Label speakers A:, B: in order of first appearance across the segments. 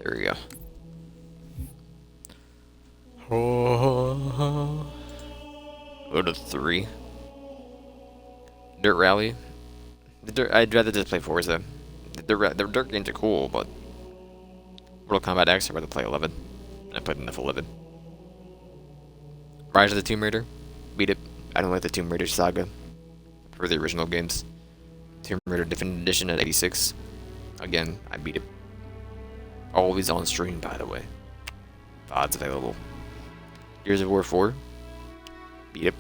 A: There we go. Oh, go to 3. Dirt Rally. I'd rather just play Forza. The dirt games are cool, but Mortal Kombat X, I'd rather play 11. And I played enough 11. Rise of the Tomb Raider. Beat it. I don't like the Tomb Raider saga for the original games. Tomb Raider Definitive Edition at 86. Again, I beat it. Always on stream, by the way. VODs available. Gears of War 4. Beat it.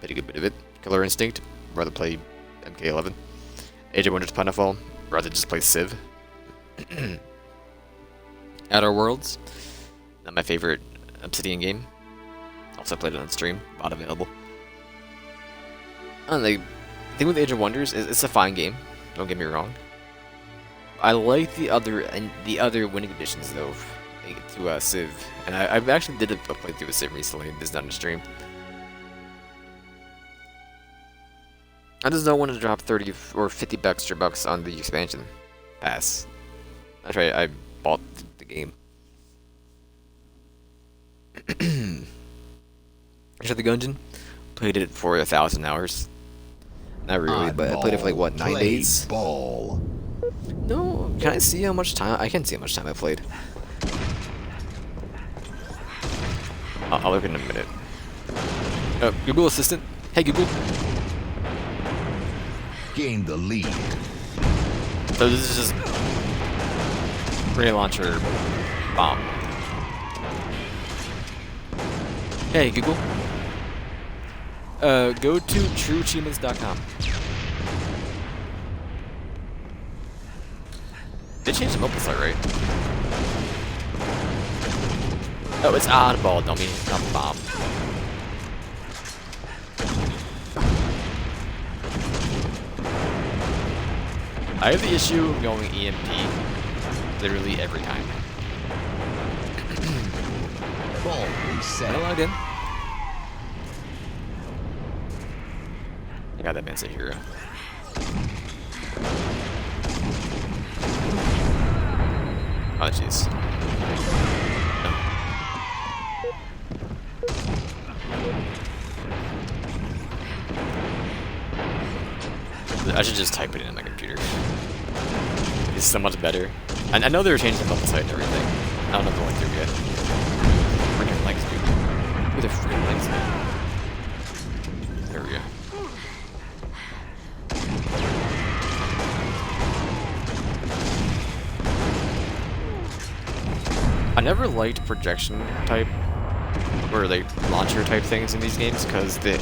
A: Played a good bit of it. Killer Instinct. Rather play MK11. Age of Wonders Planetfall. Rather just play Civ. Outer Worlds. Not my favorite Obsidian game. Also played it on stream. VOD available. And the thing with Age of Wonders is it's a fine game. Don't get me wrong. I like the other winning editions though to Civ, and I've actually did a playthrough of Civ recently. This is not a stream. I just don't want to drop 30 or 50 extra bucks on the expansion pass. That's right, I bought the game. Enter the Gungeon. Played it for 1,000 hours. Not really, but I played it for like what, 9 days?
B: Ball.
A: No, can I see how much time? I can see how much time I played. I'll look in a minute. Google Assistant. Hey Google.
B: Gain the lead.
A: So this is just grenade launcher bomb. Hey Google. Go to trueachievements.com. They changed the mobile site, right? Oh, it's oddball, dummy, not bomb. I have the issue of going EMP literally every time.
B: Ball reset.
A: I logged in. I got that man's a hero. Oh jeez. No. I should just type it in on my computer. It's so much better. I know they were changing the website and everything. I don't know if they're like through yet. Freaking links, dude. Who are the freaking links? There we go. I never liked projection type or like launcher type things in these games because the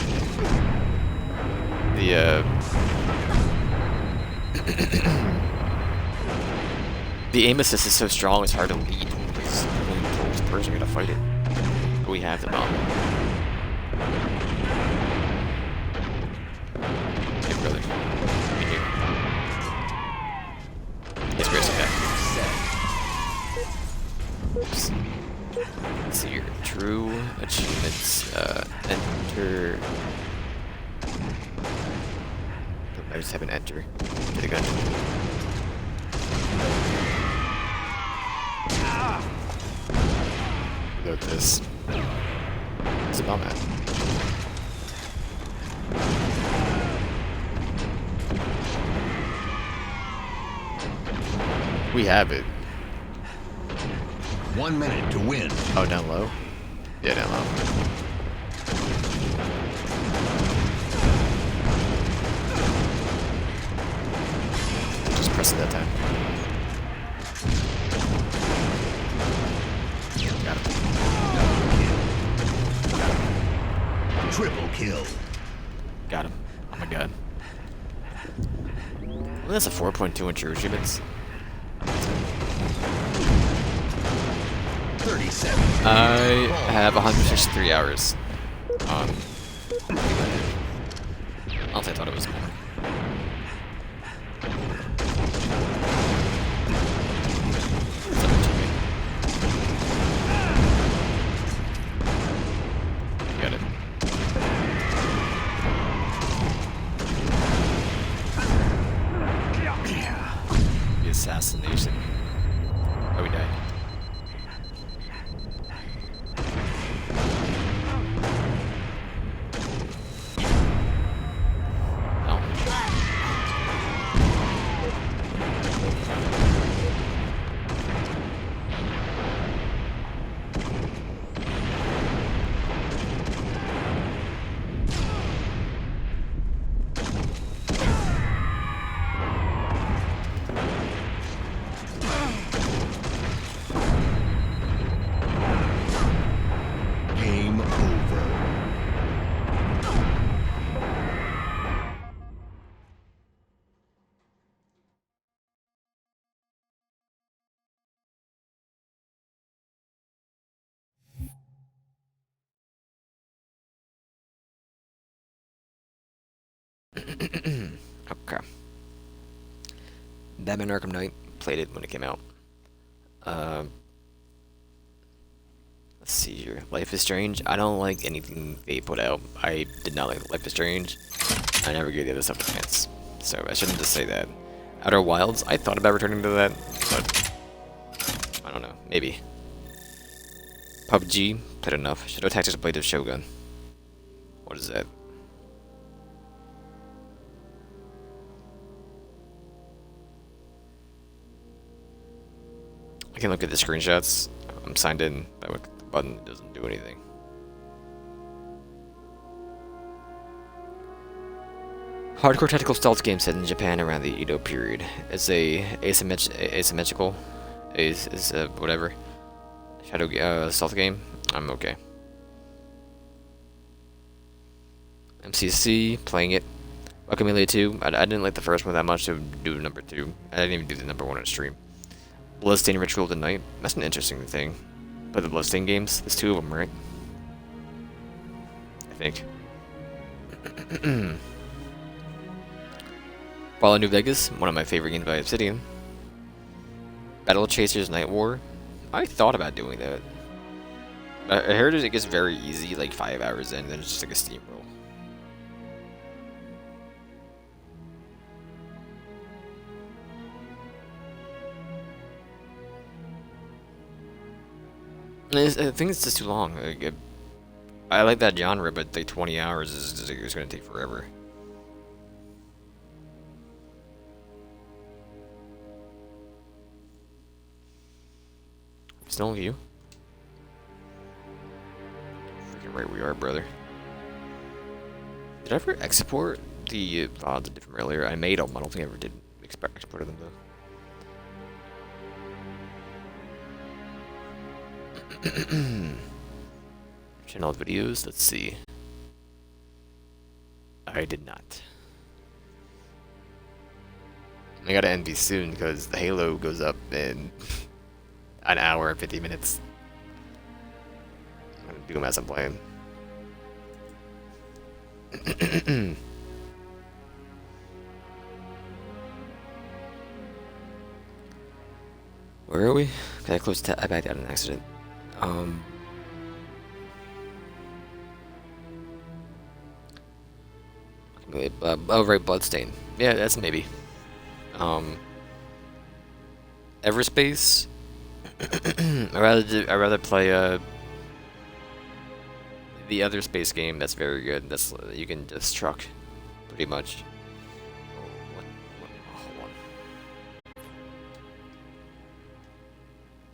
A: the aim assist is so strong it's hard to lead because when you control this person, you're gonna fight it. But we have the bomb. Hey brother. Be here. Yes, Grace, okay. Oops. Let's see here. True achievements. Enter. I just have an enter to the gun. Look this. What's the bomb at? We have it.
B: 1 minute to win.
A: Oh, down low? Yeah, down low. Just press it that time. Got him.
B: Triple kill.
A: Got him. Oh my god. Well, that's a 4.2 in true achievements.
B: 37.
A: I have 163 hours. Honestly, I thought it was more. Got it. The assassination. Oh, we died. Okay. Batman Arkham Knight, played it when it came out. Um, let's see here. Life is Strange. I don't like anything they put out. I did not like Life is Strange. I never gave the other stuff a chance. So I shouldn't just say that. Outer Wilds, I thought about returning to that, but I don't know. Maybe. PUBG, played enough. Shadow Tactics Blade of Shogun. What is that? I can look at the screenshots. I'm signed in. That the button doesn't do anything. Hardcore tactical stealth game set in Japan around the Edo period. It's a asymmetrical, whatever. Shadow stealth game. I'm okay. MCC, playing it. Guacamelee 2. I didn't like the first one that much to do number 2. I didn't even do the number 1 on stream. Bloodstained Ritual of the Night. That's an interesting thing. But the Bloodstained games, there's 2 of them, right? I think. Fallout New Vegas, one of my favorite games by Obsidian. Battle Chasers Night War. I thought about doing that. I heard it gets very easy, like 5 hours in, and then it's just like a steamroll. I think it's just too long. I like that genre, but like 20 hours is it's going to take forever. Still view. Freaking right we are, brother. Did I ever export the VODs from earlier? I made them. I don't think I ever did export them though. Channel videos. Let's see. I did not. I gotta end these soon because the Halo goes up in an hour and 50 minutes. I'm gonna do them as I'm playing. Where are we? Cause I closed I backed out an accident. Oh right, Bloodstain. Yeah, that's maybe. Everspace. I'd rather play the other space game that's very good. That's you can just truck, pretty much. Hold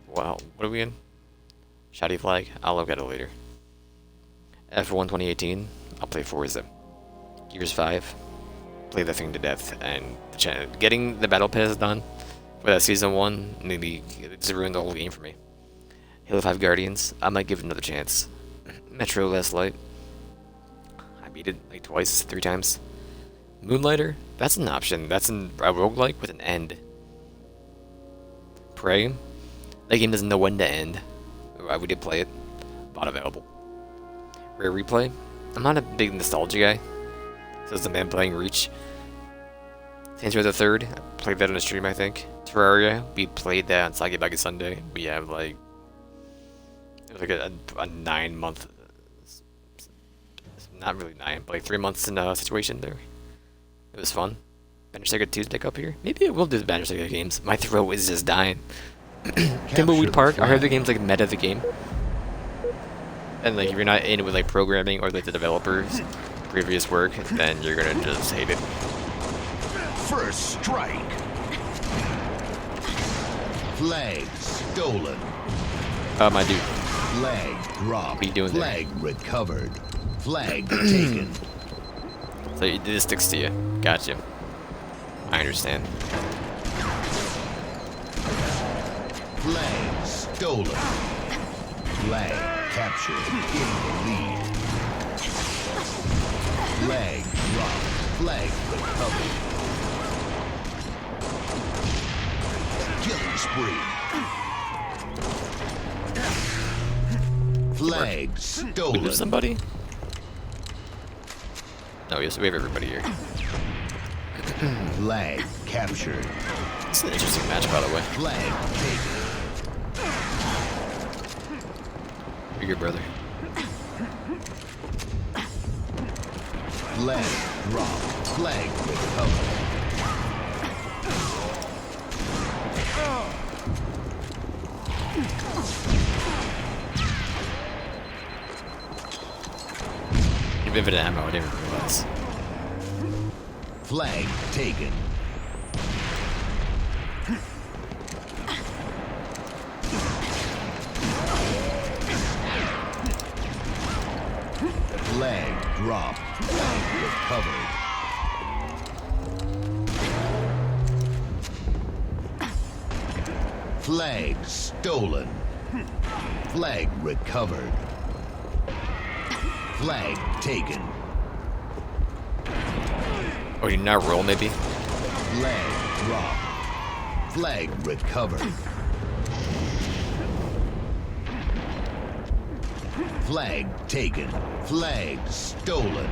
A: on. Wow, what are we in? Shady Flag. I'll look at it later. F1 2018. I'll play Forza. Gears 5. Play that thing to death, and getting the battle pass done for that season 1 maybe it's ruined the whole game for me. Halo 5 Guardians, I might give it another chance. Metro Last Light, I beat it like twice, 3 times. Moonlighter, that's an option. That's a roguelike with an end. Prey, that game doesn't know when to end. We did play it, not available. Rare Replay, I'm not a big nostalgia guy. Says the man playing Reach. Saints Row the Third, I played that on a stream, I think. Terraria, we played that on Sagi Bagi Sunday. We have like, it was like a 9-month, not really 9, but like 3 months in a situation there. It was fun. Banner Saga 2's pick up here. Maybe I will do the Banner Saga games. My throat is just dying. Thimbleweed Park, I heard the game's like meta the game. And like if you're not in with like programming or like the developers' previous work, then you're gonna just hate it.
B: First strike. Flag stolen.
A: My dude.
B: Flag dropped.
A: What are you doing there?
B: Flag recovered. Flag taken.
A: So this sticks to you. Gotcha. I understand.
B: Flag stolen. Flag captured. In the lead. Flag dropped. Flag recovered. Killing spree. Flag
A: We
B: stolen.
A: lose somebody? No, yes, we have everybody here.
B: Flag captured.
A: It's an interesting match, by the way.
B: Flag taken.
A: You're your brother.
B: Flag dropped. Flag recovered.
A: You have infinite ammo, I didn't realize.
B: Flag taken. Flag dropped. Flag recovered. Flag stolen. Flag recovered. Flag taken.
A: Oh, you now roll, maybe?
B: Flag dropped. Flag recovered. Flag taken. Flag stolen.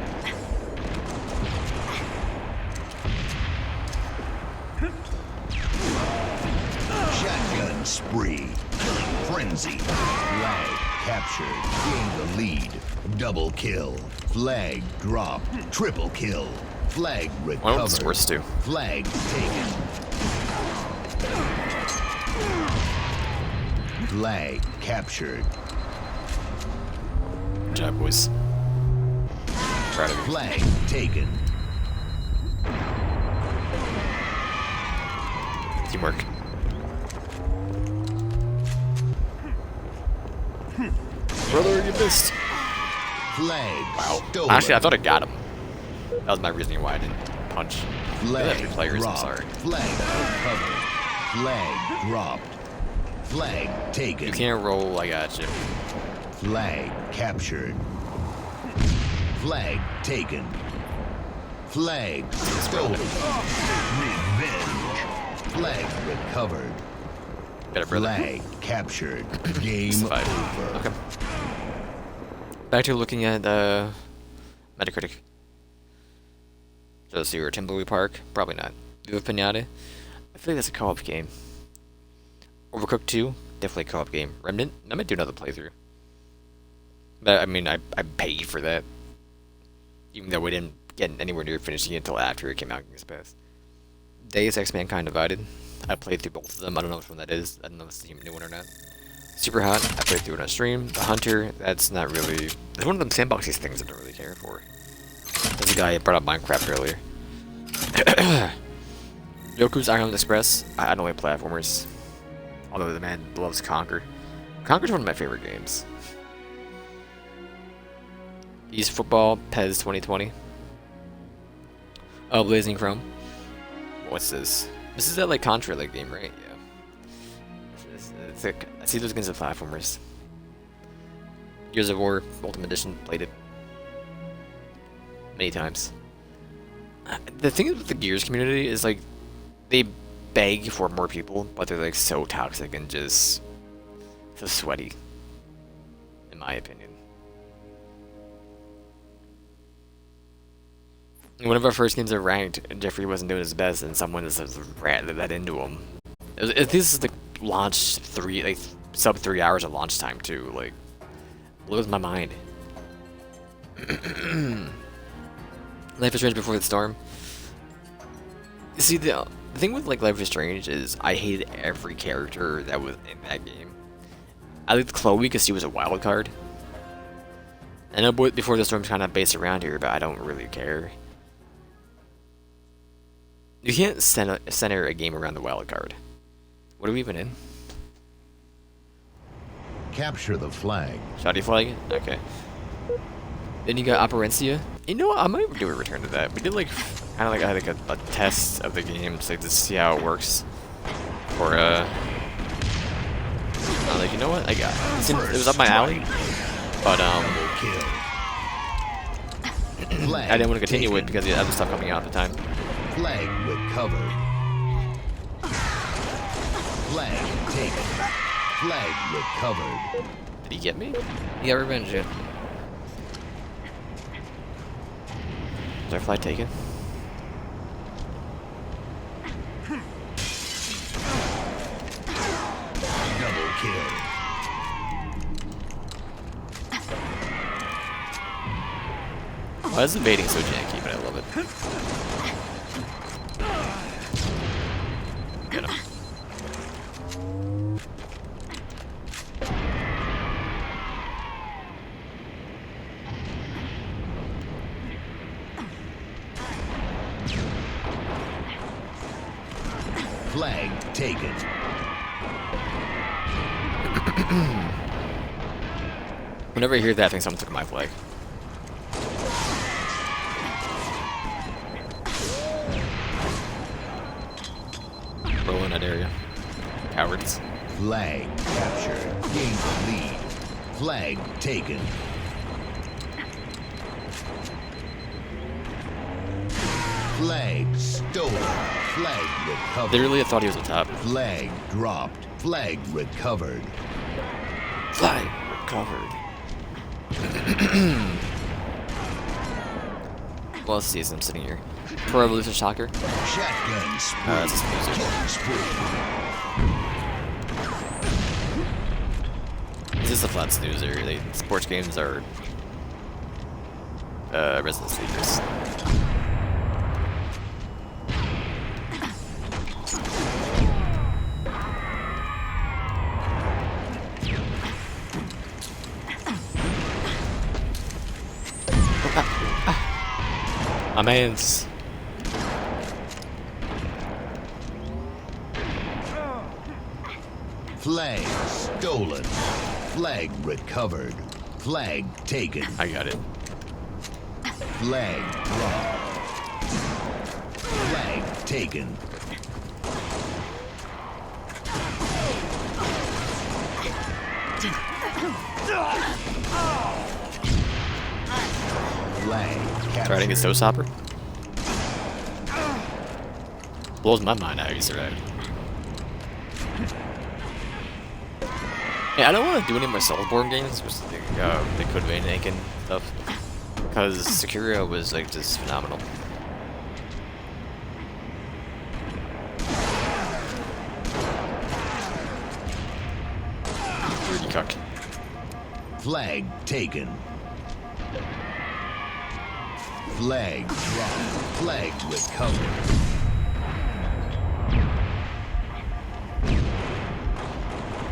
B: Shotgun spree. Killing frenzy. Flag captured. Gain the lead. Double kill. Flag dropped. Triple kill. Flag
A: Why don't
B: recovered.
A: this worse too?
B: Flag taken. Flag captured.
A: Good job, boys. Proud of you.
B: Flag taken.
A: Teamwork. Brother, you missed.
B: Flag
A: Wow.
B: stolen.
A: Actually, I thought I got him. That was my reasoning why I didn't punch.
B: Flag
A: Three players,
B: dropped.
A: I'm sorry.
B: Flag recovered. Flag dropped. Flag taken.
A: You can't roll, I got you.
B: Flag captured. Flag taken. Flag stolen. Revenge. Flag recovered.
A: Got it, brother.
B: Flag captured. Game
A: Sci-fi.
B: over.
A: Okay. Back to looking at Metacritic. So, see, you're Timberley Park? Probably not. Do you have Pinata? I feel like that's a co-op game. Overcooked 2? Definitely a co-op game. Remnant? I might do another playthrough. But, I mean, I paid for that. Even though we didn't get anywhere near finishing it until after it came out in Games Pass. Deus Ex Mankind Divided. I played through both of them. I don't know which one that is. I don't know if it's the new one or not. Super Hot. I played through it on stream. The Hunter. That's not really... It's one of them sandboxy things I don't really care for. There's a guy that brought up Minecraft earlier. Yoku's Island Express. I don't like platformers. Although the man loves Conquer. Conquer's one of my favorite games. East Football, PES 2020. Oh, Blazing Chrome. What's this? This is that like Contra like game, right? Yeah. It's like, I see those games of platformers. Gears of War Ultimate Edition, played it many times. The thing with the Gears community is like they beg for more people, but they're like so toxic and just so sweaty, in my opinion. One of our first games are ranked, Jeffrey wasn't doing his best, and someone just ran that into him. This is the launch sub 3 hours of launch time too. Like, blows my mind. Life is Strange Before the Storm. You see, the thing with like Life is Strange is I hated every character that was in that game. I liked Chloe because she was a wild card. I know Before the Storm's kind of based around here, but I don't really care. You can't center a game around the wild card. What are we even in?
B: Capture the flag.
A: Shoddy flag? Okay. Then you got Operencia. You know what? I might do a return to that. We did like kind of like a test of the game, just like to see how it works. Or I'm like, you know what? It was up my alley, but
B: Flag
A: I didn't want to continue
B: taken.
A: it because the other stuff coming out at the time.
B: Flag recovered. Flag taken. Flag recovered.
A: Did he get me? He got revenge, yeah. Is our flag taken? Why is evading so janky, but I love it. Get him.
B: Flag taken.
A: Whenever I hear that, I think someone took my flag. Roll in that area. Cowards.
B: Flag captured. Gain the lead. Flag taken. Flag stolen. Flag recovered.
A: Literally, I thought he was on top.
B: Flag dropped. Flag recovered.
A: Flag recovered. Well, let's see as I'm sitting here. Pro Evolution Shocker.
B: Shotgun spree.
A: That's just music.
B: Killing spree.
A: It's just a flat snoozer. Sports games are resident sleepers. My man's.
B: Flag stolen. Flag recovered. Flag taken.
A: I got it.
B: Flag dropped. Flag taken. Flag captured.
A: Try to get Toast Hopper. Blows my mind how you survived. Yeah, I don't want to do any more Soulsborne games, which they could have been and stuff, because Sekiro was like just phenomenal. Rudy cuck.
B: Flag taken. Flag dropped. Flag recovered.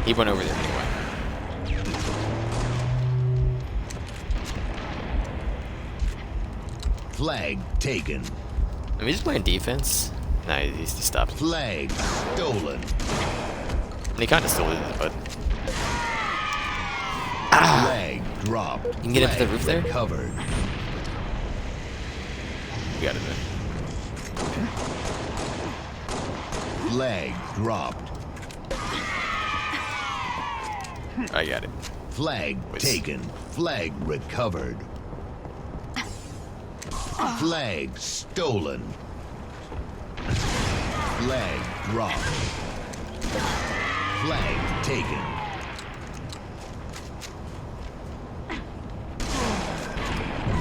A: He went over there anyway.
B: Flag taken.
A: I mean, he's playing defense. Nah, he stopped.
B: Flag stolen.
A: And he kind of still is, but
B: Flag dropped.
A: You can get up to the roof there?
B: Covered.
A: we got it then.
B: Flag dropped.
A: I got it.
B: Flag taken. Flag recovered. Flag stolen. Flag dropped. Flag taken.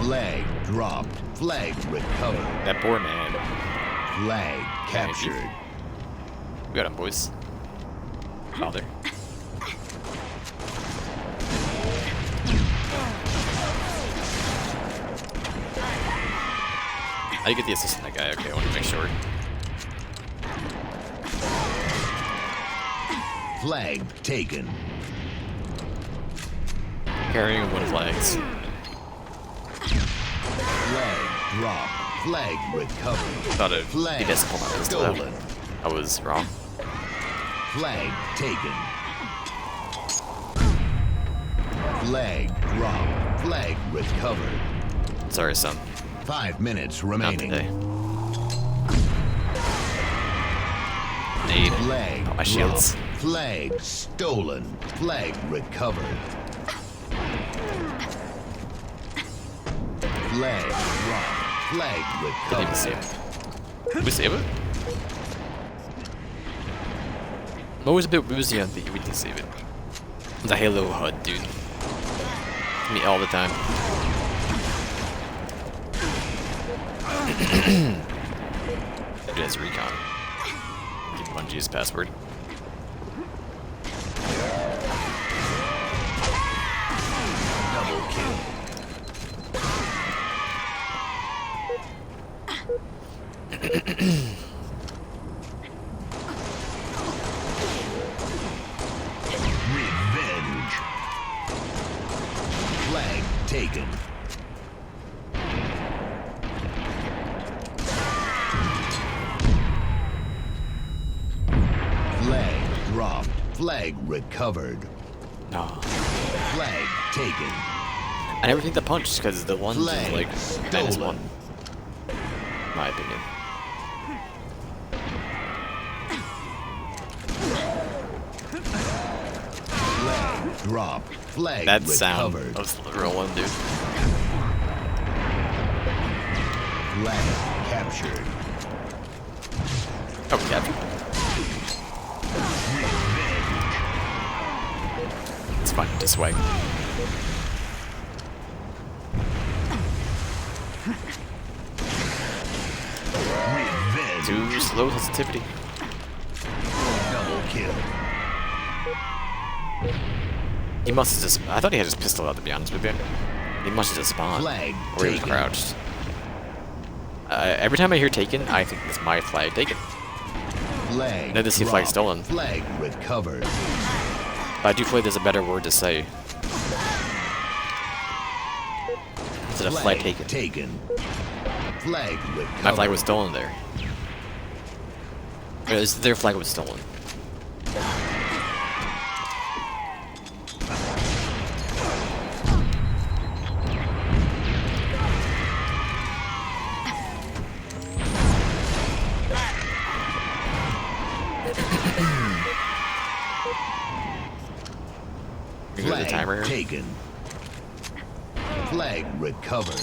B: Flag dropped. Flag recovered.
A: That poor man.
B: Flag captured.
A: We got him, boys. Father. How do you get the assist on that guy? Okay, I want to make sure.
B: Flag taken.
A: Carrying one flags.
B: Flag dropped. Flag recovered.
A: Thought it
B: Flag
A: be disciplined on this though.
B: stolen.
A: I was wrong.
B: Flag taken. Flag dropped. Flag recovered.
A: Sorry, son.
B: 5 minutes
A: Not
B: remaining.
A: today. Nade.
B: Flag
A: Oh, my shields.
B: dropped. Flag stolen. Flag recovered. Flag dropped. Flag
A: Didn't even see
B: recovered.
A: it. Did we save it? I'm always a bit woozy on the we didn't save it. The Halo HUD, dude. Me all the time. It is recon. Give Bungie's password.
B: Double kill. Revenge. Flag taken. Flag dropped. Flag recovered.
A: No.
B: Flag taken.
A: I never think the punch because the lunge is
B: Flag
A: like -1.
B: stolen.
A: My opinion.
B: Flag dropped. Flag
A: That sound
B: recovered.
A: was the real one, dude.
B: Flag captured.
A: Oh, capture. It's fine, just swag.
B: Revenge.
A: Too slow sensitivity.
B: Double kill.
A: He must have just. I thought he had his pistol out, to be honest with you. He must have just spawned.
B: Flag
A: Or he was
B: taken.
A: crouched. Every time I hear taken, I think it's my flag taken.
B: Flag.
A: No, this is flag
B: dropped.
A: stolen.
B: Flag recovered.
A: But I do feel like there's a better word to say. Instead of flag taken.
B: Flag recovered.
A: My flag was stolen there. Their flag was stolen. Here's the
B: Flag
A: timer.
B: taken. Flag recovered.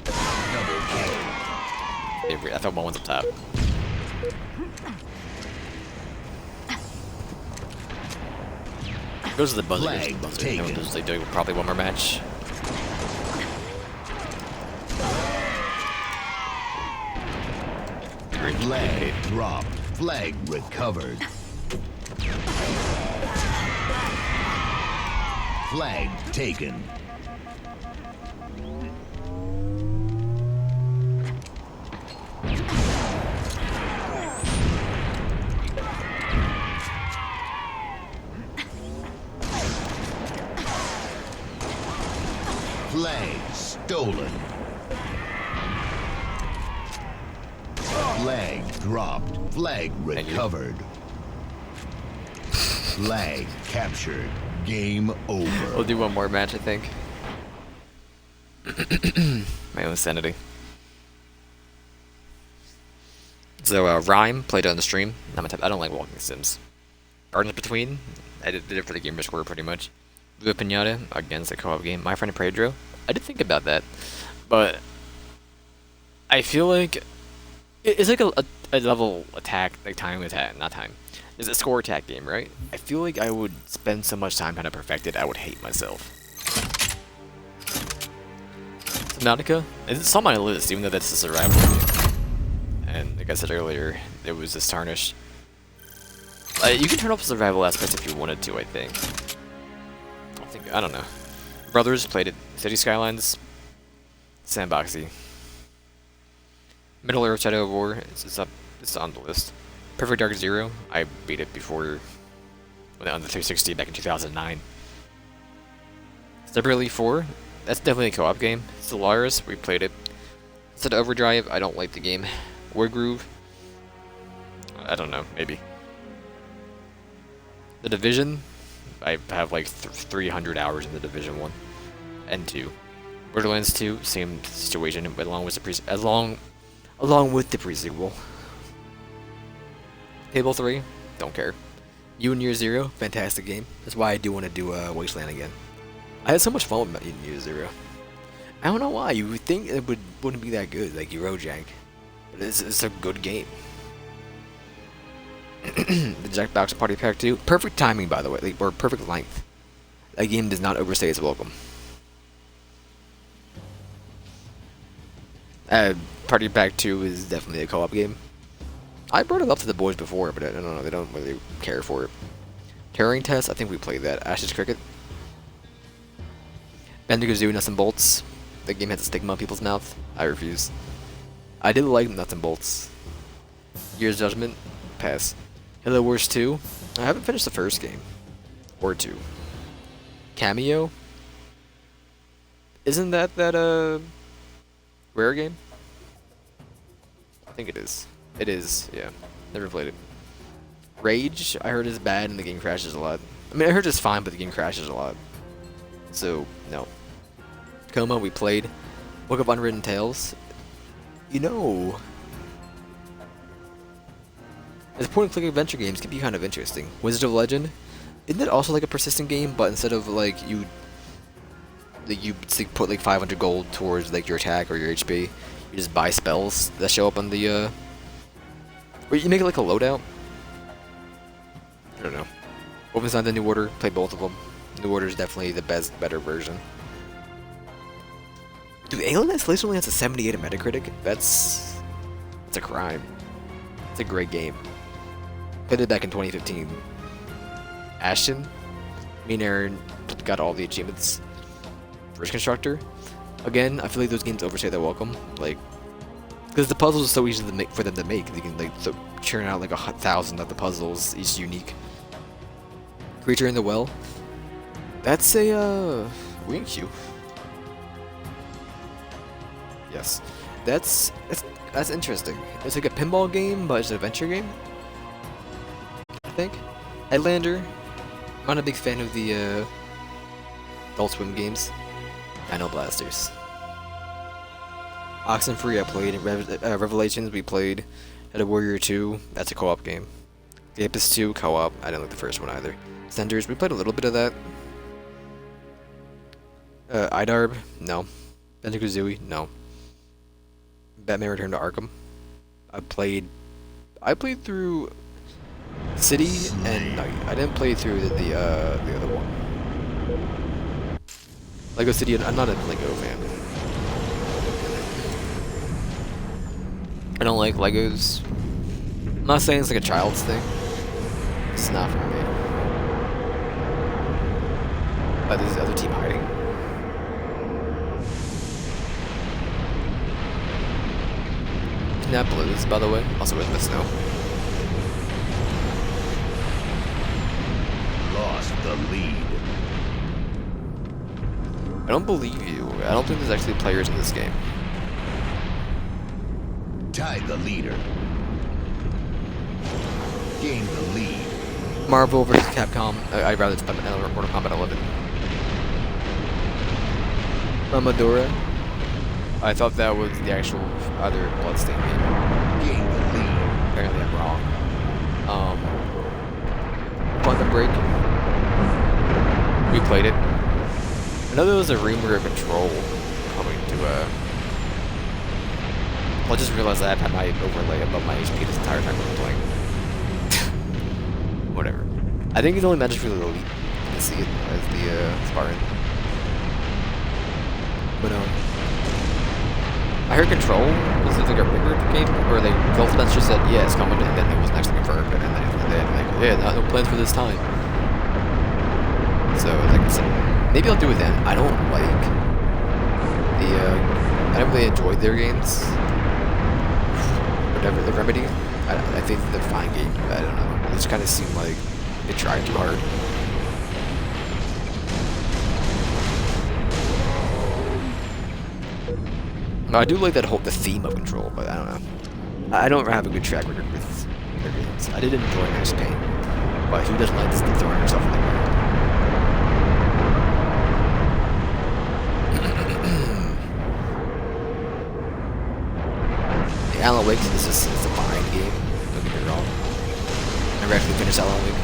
B: Double kill.
A: I thought one was up top. Goes to the buzzer. Goes to the
B: Flag
A: buzzer. You know,
B: taken.
A: there's like probably one more match.
B: Flag dropped. Flag recovered. Flag taken. Flag stolen. Flag dropped. Flag
A: you.
B: recovered. Flag captured. Game over.
A: We'll do one more match, I think. My own sanity. So, Rhyme played on the stream. Not my type. I don't like walking sims. Gardens Between. I did it for the gamer score pretty much. Blue Pinata against a co-op game. My Friend Pedro. I did think about that, but I feel like it's like a level attack, like time attack, not time. It's a score attack game, right? I feel like I would spend so much time trying to perfect it, I would hate myself. Subnautica, it's on my list, even though that's a survival game. And like I said earlier, it was just tarnished. You can turn off the survival aspects if you wanted to, I think. I don't know. Brothers played it. City Skylines, Sandboxy. Middle Earth Shadow of War, it's on the list. Perfect Dark Zero, I beat it before on the 360 back in 2009. Separately 4, that's definitely a co-op game. Stellaris, we played it. Instead of Overdrive, I don't like the game. Wargroove, I don't know, maybe. The Division, I have like 300 hours in the Division 1 and 2. Borderlands 2, same situation, but along with the pre-sequel. Fable 3, don't care. You and Year Zero, fantastic game. That's why I do want to do Wasteland again. I had so much fun with Year Zero. I don't know why. You would think it wouldn't be that good, like Eurojank, but it's a good game. The Jackbox Party Pack 2, perfect timing by the way, or perfect length. That game does not overstay its welcome. Party Pack 2 is definitely a co-op game. I brought it up to the boys before, but I don't know, they don't really care for it. Turing Test, I think we played that. Ashes Cricket. Banjo-Kazooie Nuts and Bolts. The game has a stigma on people's mouth. I refuse. I did like Nuts and Bolts. Year's Judgment, pass. Halo Wars 2. I haven't finished the first game. Or 2. Cameo. Isn't that Rare game? I think it is. It is, yeah. Never played it. Rage, I heard is bad and the game crashes a lot. I mean, I heard it's fine, but the game crashes a lot. So, no. Coma, we played. Book of Unwritten Tales. You know, as point-and-click adventure games can be kind of interesting. Wizard of Legend, isn't it also like a persistent game, but instead of like you put like 500 gold towards like your attack or your HP, you just buy spells that show up on the or you make it like a loadout. I don't know. Wolfenstein: The New Order, play both of them. New Order is definitely the better version. Dude, Alien Isolation only has a 78 in Metacritic. That's a crime. It's a great game. Played it back in 2015. Ashton, me and Aaron got all the achievements. First Constructor. Again, I feel like those games overstay their welcome. Like, because the puzzles are so easy to make for them to make. They can like churn out like 1,000 of the puzzles, each unique. Creature in the Well. That's a Wing Q. Yes, that's interesting. It's like a pinball game, but it's an adventure game. I think. Headlander. I'm not a big fan of the Adult Swim games. Dino Blasters. Oxenfree I played. Revelations we played. Had a Warrior 2. That's a co-op game. The Apis 2 co-op. I didn't like the first one either. Senders. We played a little bit of that. Idarb. No. Banjo-Kazooie. No. Batman Return to Arkham. I played through City and Night. I didn't play through the other one. Lego City. I'm not a Lego fan. I don't like Legos. I'm not saying it's like a child's thing. It's not for me. But there's the other team hiding. Not blues, by the way. Also with the snow.
B: Lost the lead.
A: I don't believe you. I don't think there's actually players in this game.
B: Tied the leader. Gained the lead.
A: Marvel vs. Capcom. I'd rather spend another Mortal Kombat 11. Mamadora. I thought that was the actual other Bloodstained game.
B: Gained the lead.
A: Apparently I'm wrong. Quantum Break. We played it. I know there was a rumor of Control coming to I just realized that I've had my overlay above my HP this entire time I'm playing. Whatever. I think it's only magic for the elite. You can see it as the Spartan. But I heard Control was like a rumored game where they Phil Spencer said yeah it's coming and then it wasn't actually confirmed and then like yeah no plans for this time. So like I said, maybe I'll do it then. I don't like I don't really enjoy their games. Whatever the Remedy, I think they're fine game. I don't know. It just kind of seemed like they tried too hard. I do like the theme of Control, but I don't know. I don't have a good track record with their games. I did enjoy Max Payne, but who doesn't like just throwing herself in the ground? Alan Wake is just it's a fine game. Don't get me wrong. I never actually finished Alan Wake.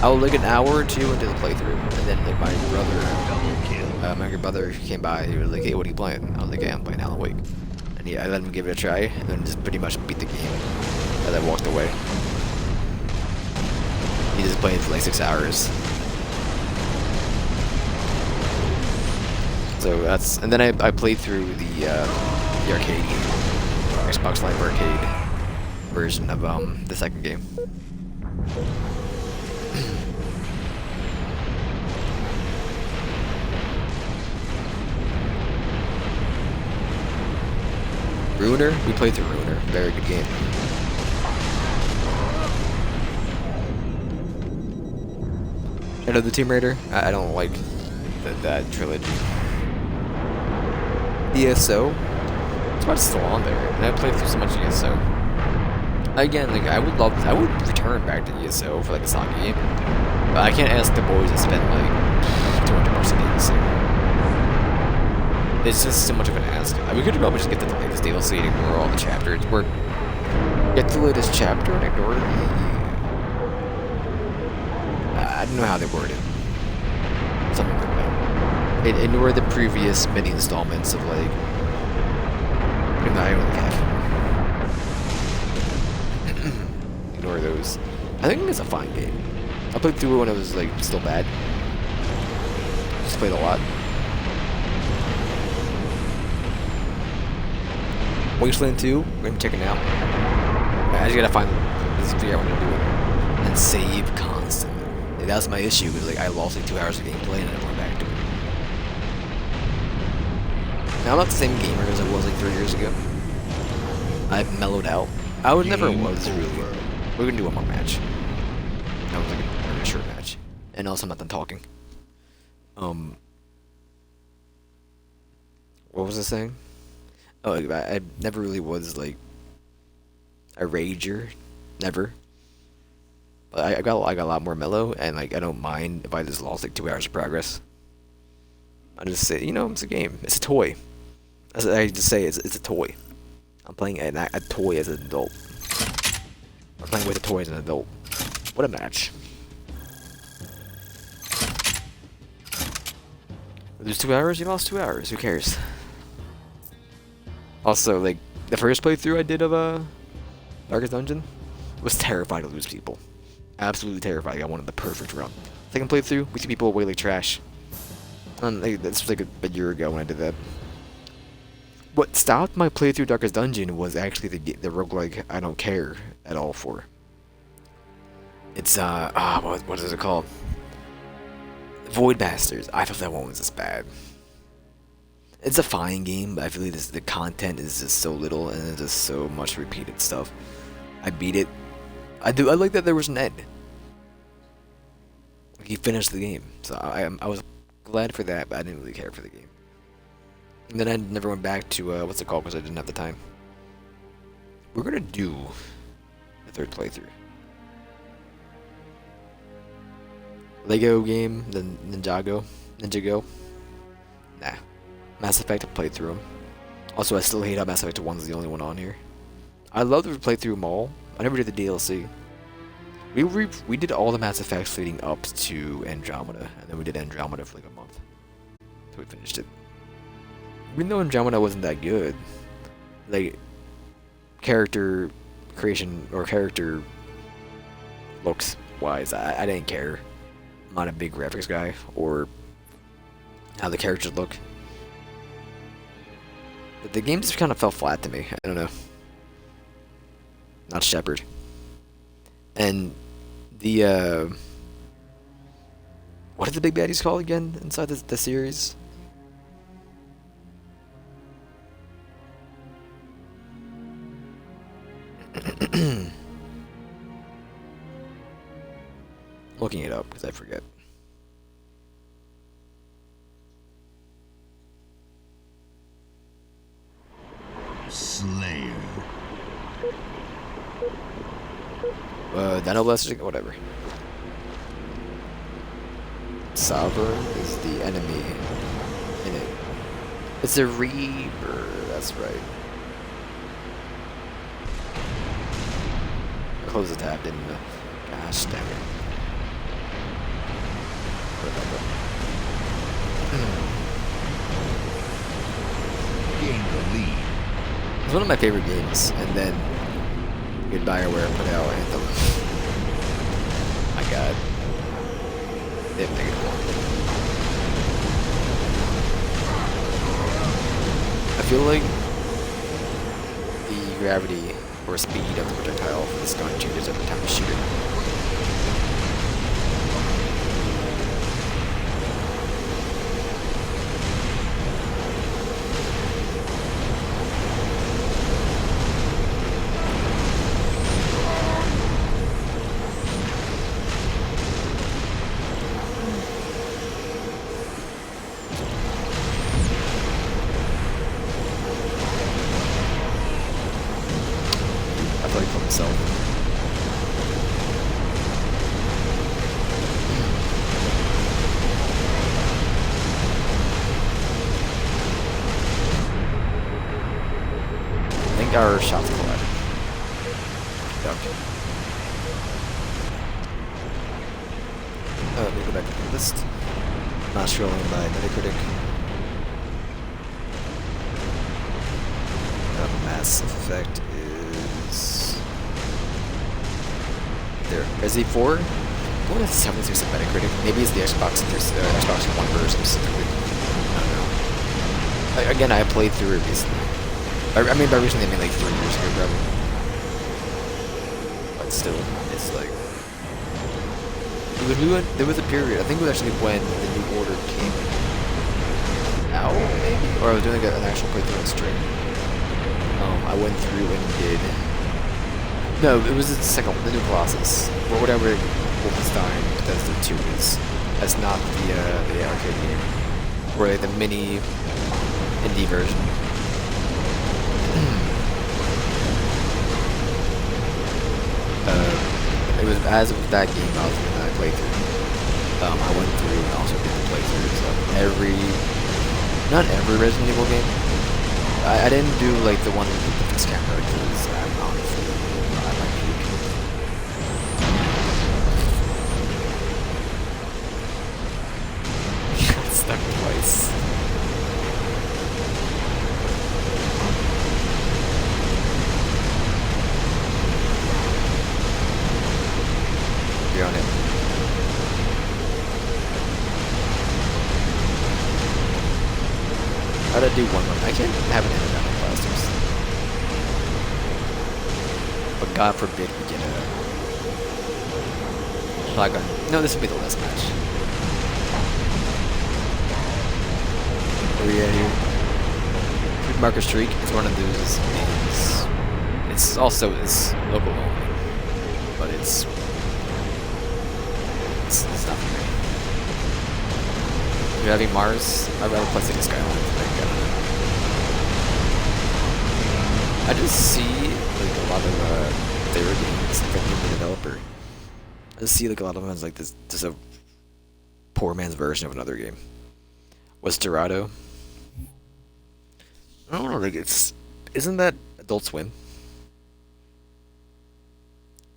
A: I was like an hour or two into the playthrough, and then like my younger brother came by. He was like, "Hey, what are you playing?" I was like, "Hey, I'm playing Alan Wake." And I let him give it a try, and then just pretty much beat the game as I walked away. He just played for like 6 hours. So that's, and then I played through the arcade game. Xbox Live Arcade version of the second game. Ruiner? We played through Ruiner. Very good game. Shadow of the Tomb Raider? I don't like that trilogy. ESO? It's about still on there. And I played through so much ESO. Again, like I would return back to ESO for like a soccer game. But I can't ask the boys to spend like 200 bucks on ESO. It's just so much of an ask. We could probably just get the latest DLC and ignore all the chapters. Or get the latest chapter and ignore it. I don't know how they word it. Something like that. Ignore the previous mini installments of like. Even though I only have. Ignore those. I think it's a fine game. I played through it when it was like still bad. Just played a lot. Wasteland 2, we're gonna check it out. I just gotta figure out what to do and save constantly. Like, that was my issue. Was like I lost like 2 hours of gameplay and I went back to it. Now I'm not the same gamer as I was like 3 years ago. I've mellowed out. I would never was really. We're gonna do one more match. That was like a very short match, and also I'm not done talking. What was I saying? Oh, I never really was like a rager, never. But I got a lot more mellow, and like I don't mind if I just lost like 2 hours of progress. I just say, you know, it's a game, it's a toy. As I just say, it's a toy. I'm playing a toy as an adult. I'm playing with a toy as an adult. What a match! There's 2 hours. You lost 2 hours. Who cares? Also, like, the first playthrough I did of Darkest Dungeon was terrified to lose people. Absolutely terrified. I wanted the perfect run. Second playthrough, we see people away like trash. Like, this was like a year ago when I did that. What stopped my playthrough Darkest Dungeon was actually the roguelike I don't care at all for. It's, what is it called? Void Masters. I thought that one was just bad. It's a fine game, but I feel like the content is just so little and there's just so much repeated stuff. I beat it. I like that there was an end. Like, he finished the game, so I was glad for that, but I didn't really care for the game. And then I never went back to what's it called because I didn't have the time. We're gonna do the third playthrough. Lego game, the Ninjago. Nah. Mass Effect, I played through them. Also, I still hate how Mass Effect 1 is the only one on here. I love to play through them all. I never did the DLC. We did all the Mass Effects leading up to Andromeda, and then we did Andromeda for like a month. So we finished it. Even though Andromeda wasn't that good, like, character creation or character looks wise, I didn't care. I'm not a big graphics guy, or how the characters look. But the game just kind of fell flat to me. I don't know. Not Shepard. And the what are the big baddies called again inside the series? Looking it up because I forget.
B: Slayer.
A: Dino Blaster, whatever. Sovereign is the enemy in it. It's a Reaper, that's right. Close the tab, didn't I? Gosh damn it.
B: Gain the lead.
A: It's one of my favorite games, and then BioWare put out Anthem. My god. They didn't make it work. I feel like the gravity or speed of the projectile for this gun changes every time you shoot it. himself. I think our shots collided. Okay. Let me go back to the list. Not scrolling by Metacritic. Mass Effect is there. Resi 4? What is 76 on Metacritic? Maybe it's the Xbox One version specifically. I don't know. Again, I played through it recently. I mean, by recently I mean like 3 years ago, probably. But still, it's like there was a period. I think it was actually when the New Order came out, maybe, or I was doing an actual playthrough on stream. I went through and did. No, it was the second one, the New Colossus, or whatever Wolfenstein Bethesda 2 is. That's not the arcade game, or like the mini indie version. It was as it was that game I played through. I went through and also did the playthroughs of not every Resident Evil game. I didn't do like the one with the fixed camera because I'm honestly I might puke. Got stuck twice. You're on it. How'd I do one? I can't have an internet on blasters. But God forbid we get a shotgun. No, this will be the last match. What are we at here? Quick Marker Streak. It's one of those games. It's also local only, but it's not for me. If you're having Mars, I'd rather play City Skylines. I just see like a lot of their games from the developer. I just see like a lot of them as like this, just a poor man's version of another game. Was Dorado? I don't know. Like isn't that Adult Swim?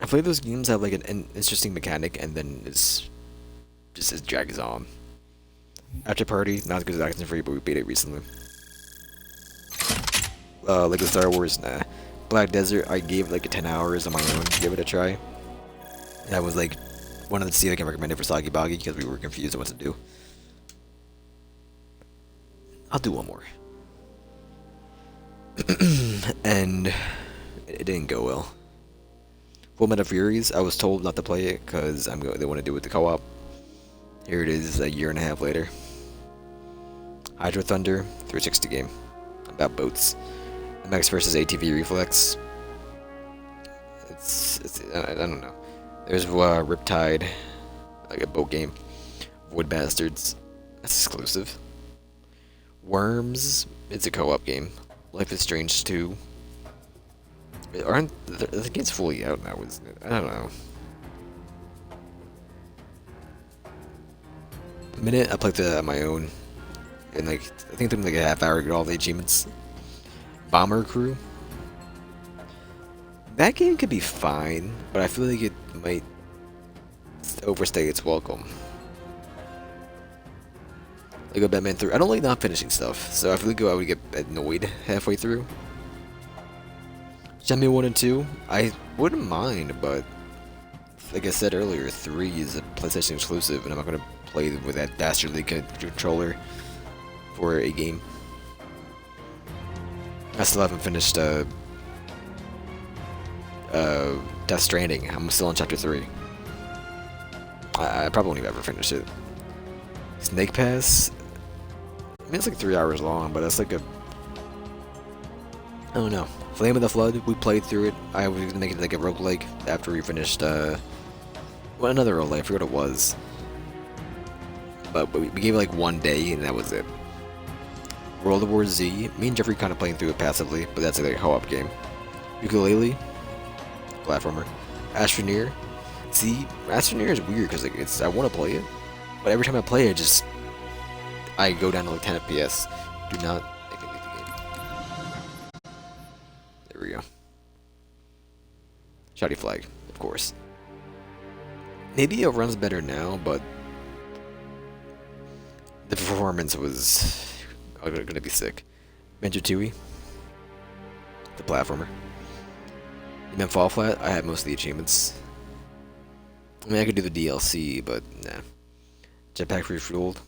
A: I feel like those games have like an interesting mechanic, and then it's just as drags on. After Party, not as good as Action Free, but we beat it recently. Like the Star Wars, nah. Black Desert, I gave like 10 hours on my own to give it a try. That was like one of the Steam I can recommend it for Soggy Boggy because we were confused on what to do. I'll do one more. And it didn't go well. Full Metal Furies, I was told not to play it because they want to do it with the co-op. Here it is a year and a half later. Hydro Thunder, 360 game. About boats. MX versus ATV Reflex. I don't know. There's Riptide, like a boat game. Void Bastards, that's exclusive. Worms, it's a co-op game. Life is Strange 2. Aren't the game's fully out now, isn't it? I don't know. A minute, I played that on my own. And like, I think it took me like a half hour to get all the achievements. Bomber Crew. That game could be fine, but I feel like it might overstay its welcome. Lego Batman 3. I don't like not finishing stuff, so I feel like I would get annoyed halfway through. Shenmue 1 and 2, I wouldn't mind, but like I said earlier, 3 is a PlayStation exclusive, and I'm not going to play with that dastardly controller for a game. I still haven't finished Death Stranding. I'm still on chapter 3. I probably won't even ever finish it. Snake Pass, I mean it's like 3 hours long, but that's like a, I don't know. Flame of the Flood, we played through it. I was gonna make it like a roguelike after we finished well, another roguelike, I forgot what it was. But we gave it like 1 day and that was it. World of War Z, me and Jeffrey kind of playing through it passively, but that's like a co-op game. Ukulele, platformer. Astroneer. See, Astroneer is weird because like I want to play it, but every time I play it, I go down to like 10 FPS. Do not make me leave the game. There we go. Shouty flag, of course. Maybe it runs better now, but the performance was gonna be sick. Benjatui, the platformer. You meant Fall Flat? I have most of the achievements. I mean, I could do the DLC, but nah. Jetpack refueled.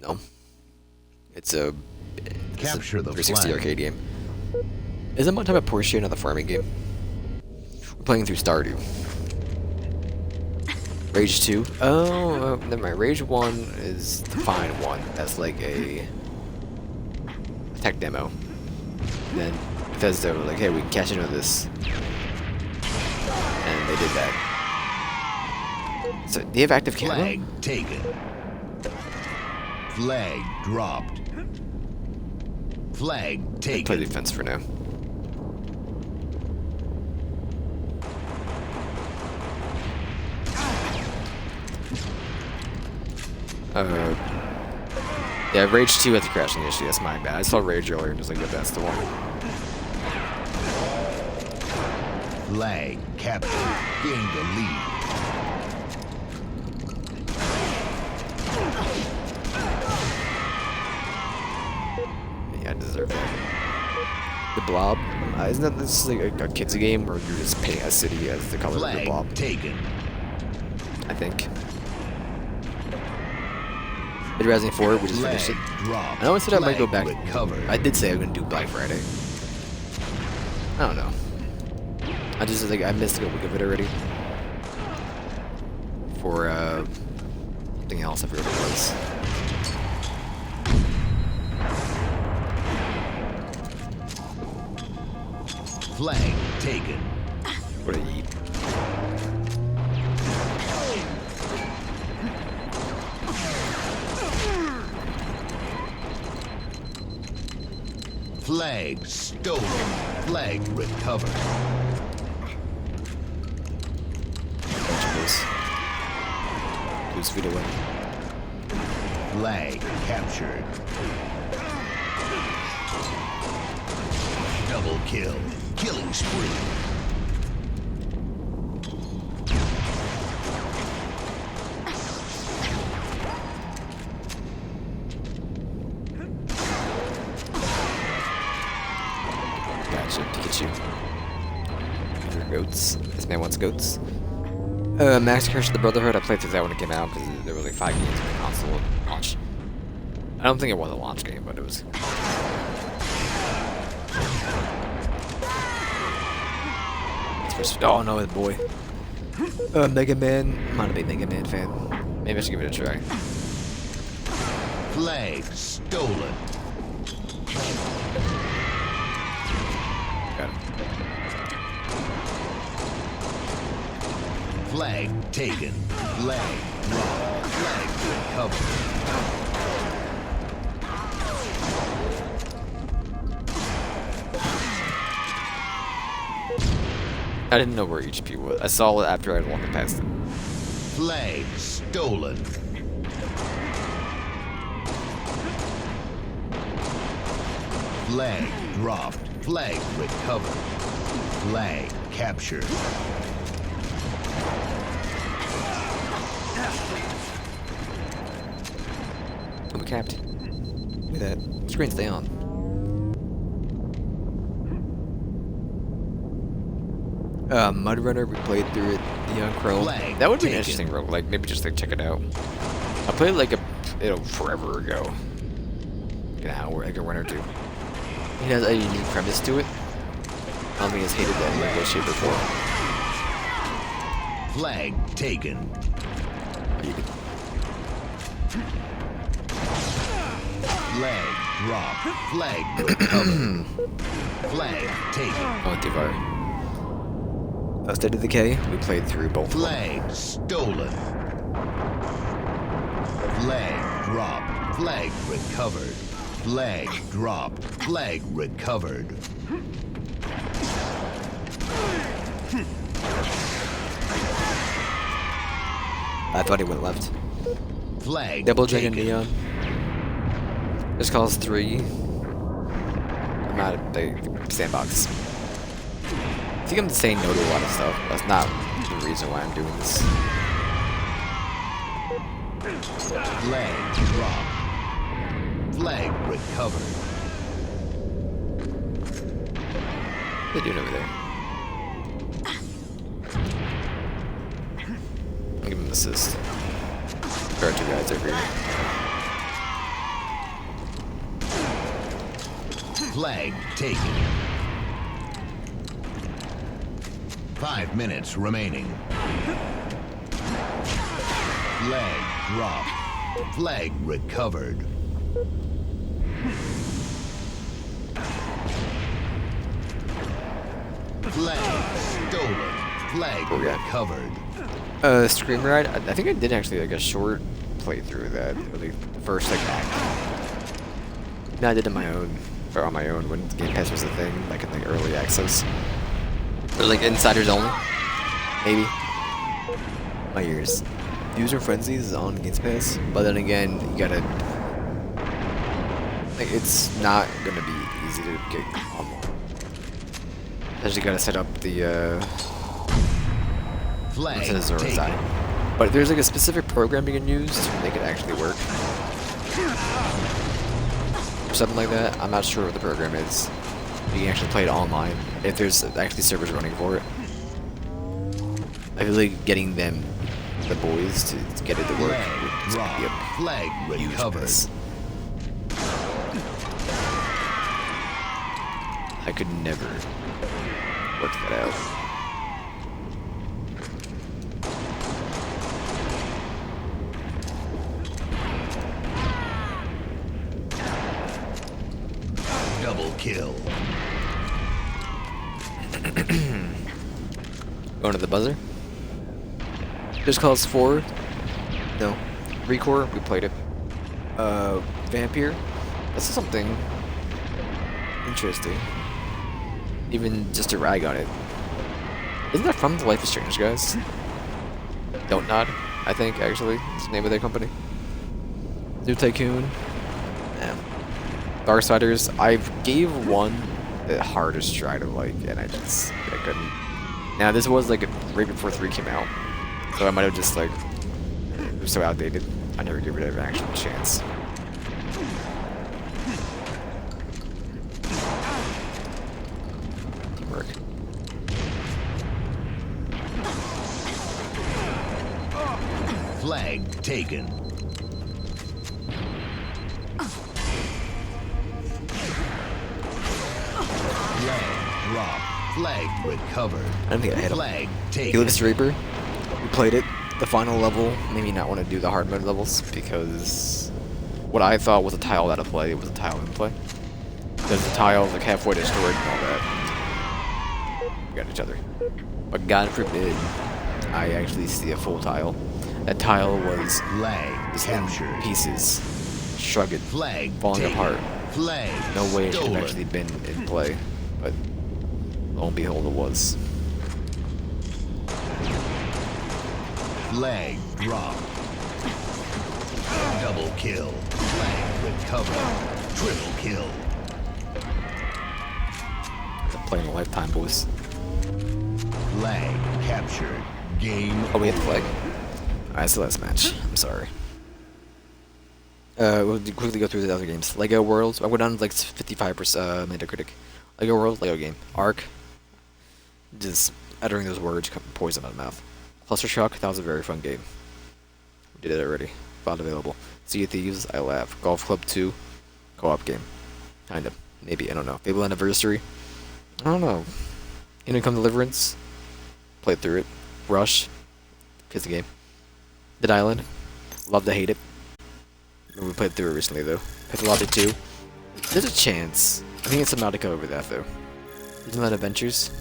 A: No. It's a
B: Capture the
A: 360
B: flag.
A: arcade game. Isn't one type of Porsche another farming game? We're playing through Stardew. Rage 2. Oh, never mind. Rage 1 is the fine one. That's like a tech demo. And then Bethesda were like, hey, we can cash into this. And they did that. So, do you have active camera?
B: Flag taken. Flag dropped. Flag
A: Play
B: taken.
A: defense for now. Yeah, Rage 2 had the crashing issue. That's my bad. I saw Rage earlier and was like, yeah, that's the one.
B: Flag captured. Gained the lead.
A: Yeah, I deserve that. The Blob. Isn't that this like a kids game where you just paint a city as the color of the blob?
B: Flag taken.
A: I think. Dead Rising 4, we just finished it.
B: Flag dropped.
A: I know I said I might go back.
B: Flag recovered.
A: I did say I was gonna do Black Friday. I don't know. I just like I missed a week of it already. For something else, I forget what it was.
B: Flag taken.
A: What did I eat?
B: Flag stolen. Flag recovered.
A: Vegetables. Lose feet away.
B: Flag captured. Double kill. Killing spree.
A: Gotcha, Pikachu. These are goats. This man wants goats. Max Curse of the Brotherhood, I played through that when it came out because there were like 5 games on the console at launch. I don't think it was a launch game, but it was. Oh no, boy. Mega Man. I'm not a big Mega Man fan. Maybe I should give it a try.
B: Flag stolen.
A: Got him.
B: Flag taken. Flag dropped. Flag recovered.
A: I didn't know where HP was. I saw it after I'd walked past it.
B: Flag stolen. Flag dropped. Flag recovered. Flag captured.
A: I'm a captain. Look at that. Screen stay on. Mud Runner, we played through it, Young Chrome.
B: Flag
A: That would be an
B: taken.
A: interesting rogue. Like maybe just like check it out. I played like forever ago. Like an hour, like a run or two. It has a unique premise to it. I don't think it's hated that in any way, shape, or form.
B: Flag taken.
A: But you could
B: Flag dropped. Flag recovered. Flag taken.
A: oh, Devar. State of Decay, we played through both. of them.
B: Flag stolen. Flag dropped. Flag recovered. Flag dropped. Flag recovered.
A: I thought he went left.
B: Flag
A: Double Dragon
B: taken.
A: Neon. This calls 3. I'm not a big sandbox. I think I'm saying no to a lot of stuff. That's not the reason why I'm doing this.
B: Flag dropped. Flag recovered.
A: What are they doing over there? I'll give him an assist. There are 2 guys over here.
B: Flag taken. 5 minutes remaining. Flag dropped. Flag recovered. Flag stolen. Flag
A: Okay.
B: recovered.
A: Scream Ride. I think I did actually like a short playthrough of that. Like the first like act. No, I did it on my own. Or on my own when Game Pass was a thing, like in the early access. Or like insiders only. Maybe. My ears. User Frenzies is on Game Pass, but then again, you gotta. Like, it's not gonna be easy to get online. Because you gotta set up the
B: Flag
A: Zero
B: taken.
A: side. But there's like a specific program you can use to make it actually work. Or something like that. I'm not sure what the program is. You can actually play it online if there's actually servers running for it. I feel like getting them, the boys, to get it to work
B: Flag
A: would be
B: dropped.
A: a
B: Flag
A: huge
B: recovered.
A: mess. I could never work that out.
B: Double kill.
A: Going to the buzzer. Just Cause 4. No. Recore, we played it. Vampire. This is something interesting. Even just a rag on it. Isn't that from The Life is Strange, guys? Don't Nod, I think, actually, is the name of their company. New Tycoon. Yeah. Darksiders, I gave one the hardest try to like, and I couldn't. Now, this was like right before 3 came out, so I might have just like, it was so outdated, I never gave it an actual chance. Teamwork.
B: Flag taken. Flag dropped. Flag recovered.
A: I don't think I hit him.
B: Flag taken.
A: Helix Reaper, we played it. The final level, maybe not want to do the hard mode levels, because what I thought was a tile out of play, it was a tile in play. Because the tile was like halfway destroyed and all that. We got each other. But God forbid, I actually see a full tile. That tile was
B: Flag
A: just in
B: captured.
A: pieces, shrugged,
B: Flag
A: falling
B: taken.
A: apart.
B: Flag
A: No way it should
B: stolen.
A: have actually been in play, but lo and behold, it was.
B: Flag dropped. Double kill. Flag recovered. Triple kill.
A: I'm playing a lifetime, boys.
B: Flag captured. Game.
A: Oh, we hit the flag. Alright, it's the last match. I'm sorry. We'll quickly go through the other games. Lego World. I went down to like 55% Metacritic. Lego World, Lego game. Ark. Just uttering those words come poison out of my mouth. Cluster Shock, that was a very fun game. We did it already. Found available. Sea of Thieves, I laugh. Golf Club 2, co-op game. Kind of. Maybe, I don't know. Fable Anniversary. I don't know. Kingdom Come Deliverance. Played through it. Rush. Kids the game. Dead Island. Love to hate it. We played through it recently though. Pixel Lobby 2. There's a chance. I think it's Subnautica over that though. Disneyland Adventures.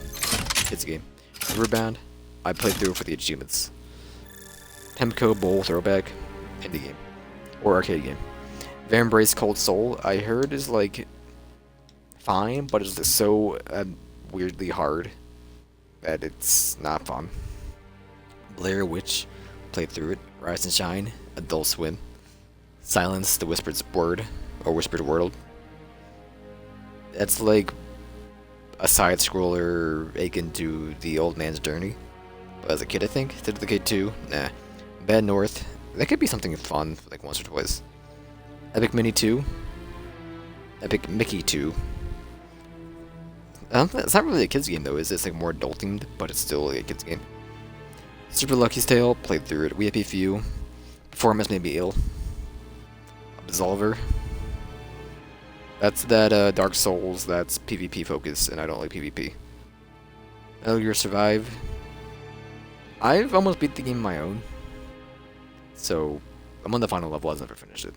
A: Kids game. Riverbound. I played through it for the achievements. Temco Bowl Throwback. Indie game. Or arcade game. Embrace Cold Soul, I heard is like fine, but it's just so weirdly hard that it's not fun. Blair Witch, played through it. Rise and Shine, Adult Swim. Silence the Whispered Word, or Whispered World. That's like a side scroller akin to The Old Man's Journey. But as a kid, I think. Did the kid too? Nah. Bad North, that could be something fun, like once or twice. Epic Mini 2. Epic Mickey 2. It's not really a kids game though, is it? It's like more adult themed, but it's still like a kids game. Super Lucky's Tale, played through it. We Happy Few. Performance Made Me Ill. Absolver. That's that Dark Souls that's PvP focused, and I don't like PvP. Metal Gear Survive. I've almost beat the game on my own. So, I'm on the final level, I've never finished it.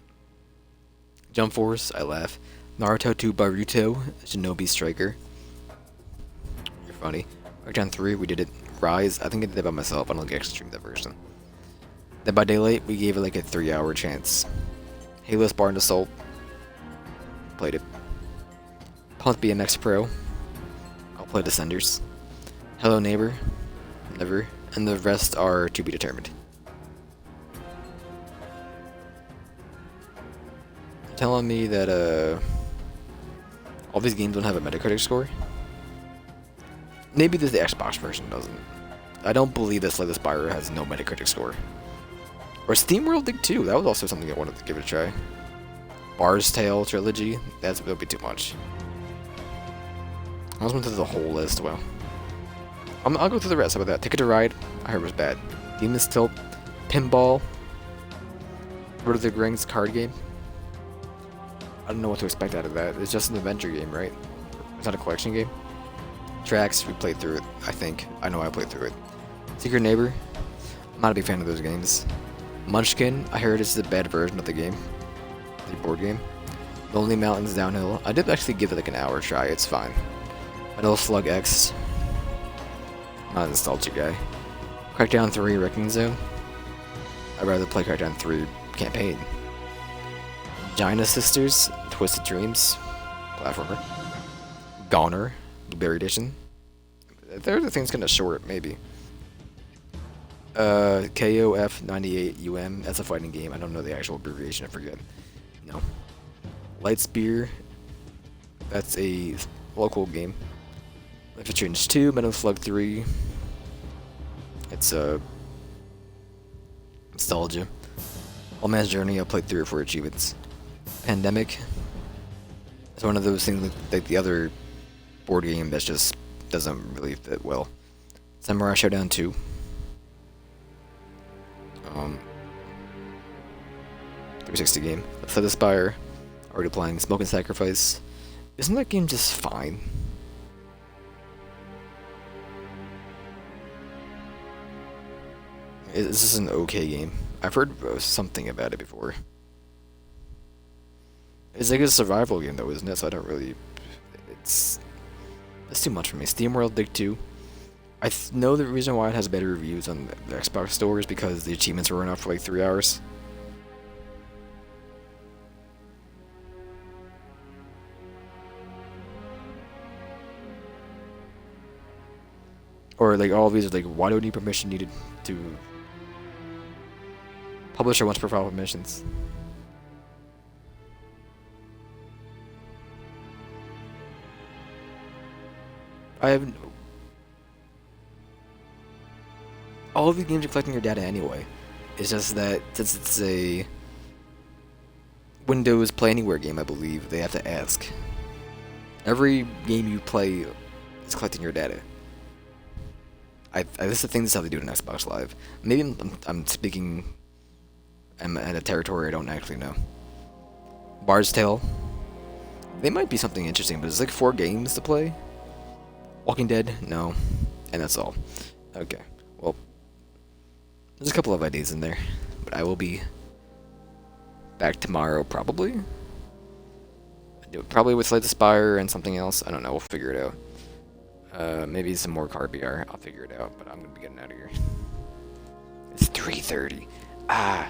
A: Jump Force, I laugh. Naruto 2 Baruto, Shinobi Striker. You're funny. Crackdown 3, we did it. Rise, I think I did it by myself, I don't think I actually streamed that version. Dead by Daylight, we gave it like a 3-hour chance. Halo Spartan Assault. Played it. Pumped BMX Pro. I'll play Descenders. Hello Neighbor. Never. And the rest are to be determined. You're telling me that all these games don't have a Metacritic score? Maybe the Xbox version doesn't. I don't believe that Slay the Spire has no Metacritic score. Or SteamWorld Dig 2, that was also something I wanted to give it a try. Bar's Tale Trilogy, that'll be too much. I was went through the whole list, well. I'll go through the rest, how about that? Ticket to Ride, I heard was bad. Demon's Tilt, Pinball, Lord of the Rings card game. I don't know what to expect out of that. It's just an adventure game, right? It's not a collection game. Tracks, we played through it, I think. I know I played through it. Secret Neighbor, I'm not a big fan of those games. Munchkin, I heard it's the bad version of the game. The board game. Lonely Mountains Downhill, I did actually give it like an hour try, it's fine. Metal Slug X, not a nostalgia guy. Crackdown 3 Wrecking Zone, I'd rather play Crackdown 3 campaign. Gina Sisters, Twisted Dreams, platformer. Goner, Blueberry Edition. They're the things kind of short, maybe. KOF98UM, that's a fighting game. I don't know the actual abbreviation, I forget. No. Light Spear, that's a local game. Life is Strange 2, Metal Slug 3. It's nostalgia. All Man's Journey, I played through it for achievements. Pandemic. It's one of those things like the other board game that just doesn't really fit well. Samurai Showdown 2. 360 game. Slay the Spire. Already playing Smoke and Sacrifice. Isn't that game just fine? This is an okay game. I've heard something about it before. It's like a survival game though, isn't it? So I don't really... It's too much for me. SteamWorld Dig 2. I know the reason why it has better reviews on the Xbox store is because the achievements were enough for like 3 hours. Or like all of these are like, why do we need permission needed to... Publisher wants profile permissions. I have... All of these games are collecting your data anyway. It's just that since it's a Windows Play Anywhere game, I believe, they have to ask. Every game you play is collecting your data. This is the thing, this is how they do it in Xbox Live. Maybe I'm speaking... I'm at a territory I don't actually know. Bar's Tale. They might be something interesting, but it's like 4 games to play. Walking Dead? No. And that's all. Okay. Well, there's a couple of ideas in there. But I will be back tomorrow, probably. Probably with Slay the Spire and something else. I don't know. We'll figure it out. Maybe some more car BR. I'll figure it out. But I'm going to be getting out of here. It's 3:30. Ah.